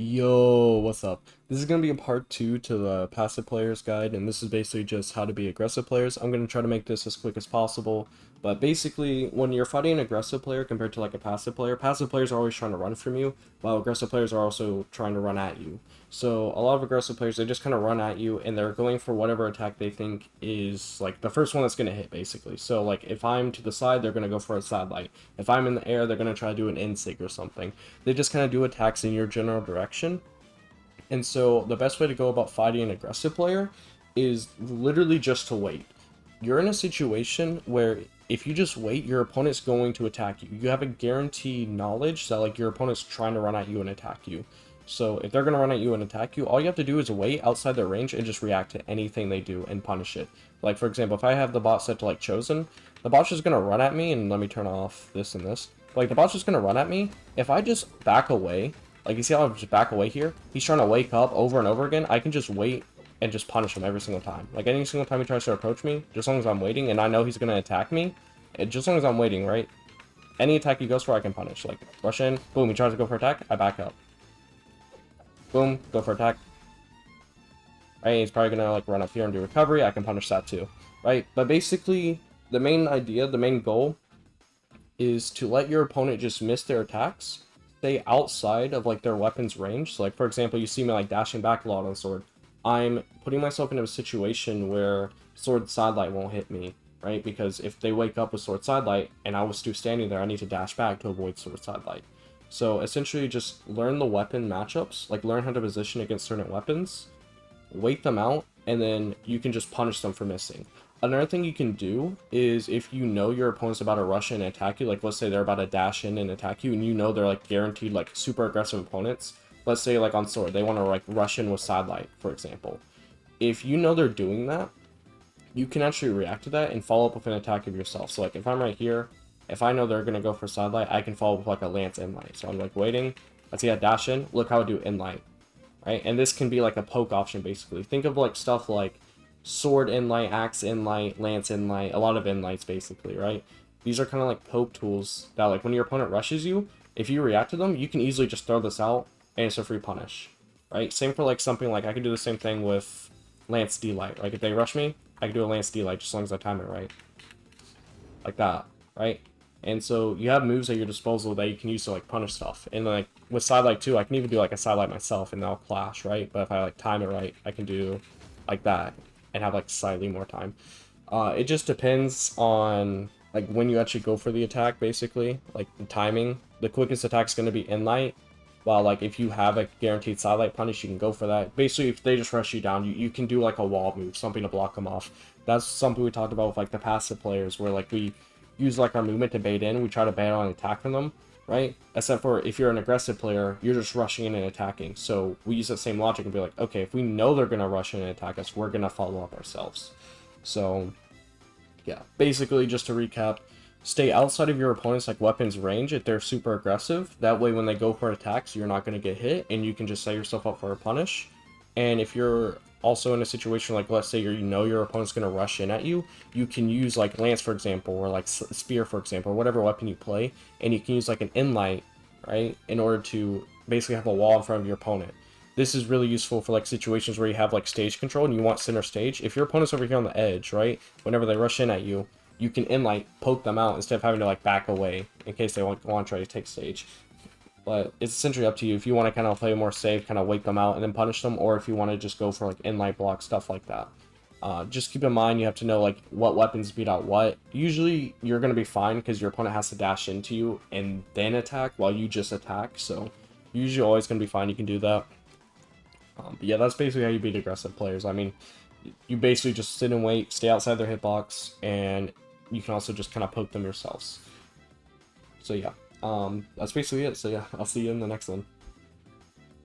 Yo, what's up? This is going to be a part 2 to the passive players guide, and this is basically just how to be aggressive players. I'm going to try to make this as quick as possible, but basically, when you're fighting an aggressive player compared to like a passive players are always trying to run from you, while aggressive players are also trying to run at you. So a lot of aggressive players, they just kind of run at you, and they're going for whatever attack they think is like the first one that's going to hit, basically. So like if I'm to the side, they're going to go for a side light. If I'm in the air, they're going to try to do an in-sig or something. They just kind of do attacks in your general direction. And so the best way to go about fighting an aggressive player is literally just to wait. You're in a situation where if you just wait, your opponent's going to attack you. You have a guaranteed knowledge that like your opponent's trying to run at you and attack you. So if they're going to run at you and attack you, all you have to do is wait outside their range and just react to anything they do and punish it. Like for example, if I have the bot set to like chosen, the bot's just going to run at me, and let me turn off this and this. Like the bot's just going to run at me. If I just back away, like you see how I just back away here? He's trying to wake up over and over again. I can just wait and just punish him every single time. Like any single time he tries to approach me, just as long as I'm waiting and I know he's going to attack me, just as long as I'm waiting, right? Any attack he goes for, I can punish. Like rush in, boom, he tries to go for attack, I back up. Boom, go for attack. Right, he's probably going to like run up here and do recovery, I can punish that too. Right, but basically the main idea, the main goal is to let your opponent just miss their attacks, stay outside of like their weapon's range. So like for example, you see me like dashing back a lot on sword. I'm putting myself into a situation where sword sidelight won't hit me, right? Because if they wake up with sword sidelight and I was still standing there, I need to dash back to avoid sword sidelight. So essentially just learn the weapon matchups, like learn how to position against certain weapons, wait them out, and then you can just punish them for missing. Another thing you can do is if you know your opponent's about to rush in and attack you, like let's say they're about to dash in and attack you, and you know they're like guaranteed like super aggressive opponents. Let's say like on sword, they want to like rush in with sidelight, for example. If you know they're doing that, you can actually react to that and follow up with an attack of yourself. So like if I'm right here, if I know they're gonna go for sidelight, I can follow up with like a lance inlight. So I'm like waiting, I see that dash in, look how I do inlight, right? And this can be like a poke option basically. Think of like stuff like sword inlight, axe inlight, lance inlight, a lot of inlights basically, right? These are kind of like poke tools that like when your opponent rushes you, if you react to them, you can easily just throw this out and it's a free punish, right? Same for like something like I can do the same thing with lance delight. Like if they rush me, I can do a lance delight just as long as I time it right, like that, right? And so you have moves at your disposal that you can use to like punish stuff. And like with sidelight too, I can even do like a sidelight myself and they'll clash, right? But if I like time it right, I can do like that and have like slightly more time. It just depends on like when you actually go for the attack, basically, like the timing. The quickest attack is going to be in light, while like if you have a guaranteed sidelight punish, you can go for that. Basically, if they just rush you down, you can do like a wall move, something to block them off. That's something we talked about with like the passive players, where like we use like our movement to bait in, we try to bait on an attack from them, right? Except for if you're an aggressive player, you're just rushing in and attacking. So we use that same logic and be like, okay, if we know they're going to rush in and attack us, we're going to follow up ourselves. So yeah, basically just to recap, stay outside of your opponent's like weapons range if they're super aggressive. That way when they go for attacks, you're not going to get hit and you can just set yourself up for a punish. And if you're also in a situation like let's say you know your opponent's going to rush in at you, you can use like lance for example, or like spear for example, or whatever weapon you play, and you can use like an inlight, right, in order to basically have a wall in front of your opponent. This is really useful for like situations where you have like stage control and you want center stage. If your opponent's over here on the edge, right, whenever they rush in at you, you can inlight poke them out instead of having to like back away in case they want to try to take stage. But it's essentially up to you if you want to kind of play more safe, kind of wait them out and then punish them, or if you want to just go for like inlight block, stuff like that. Just keep in mind you have to know like what weapons beat out what. Usually you're going to be fine because your opponent has to dash into you and then attack while you just attack. So you're usually always going to be fine. You can do that. But yeah, that's basically how you beat aggressive players. I mean, you basically just sit and wait, stay outside their hitbox, and you can also just kind of poke them yourselves. So yeah, that's basically it. So yeah, I'll see you in the next one.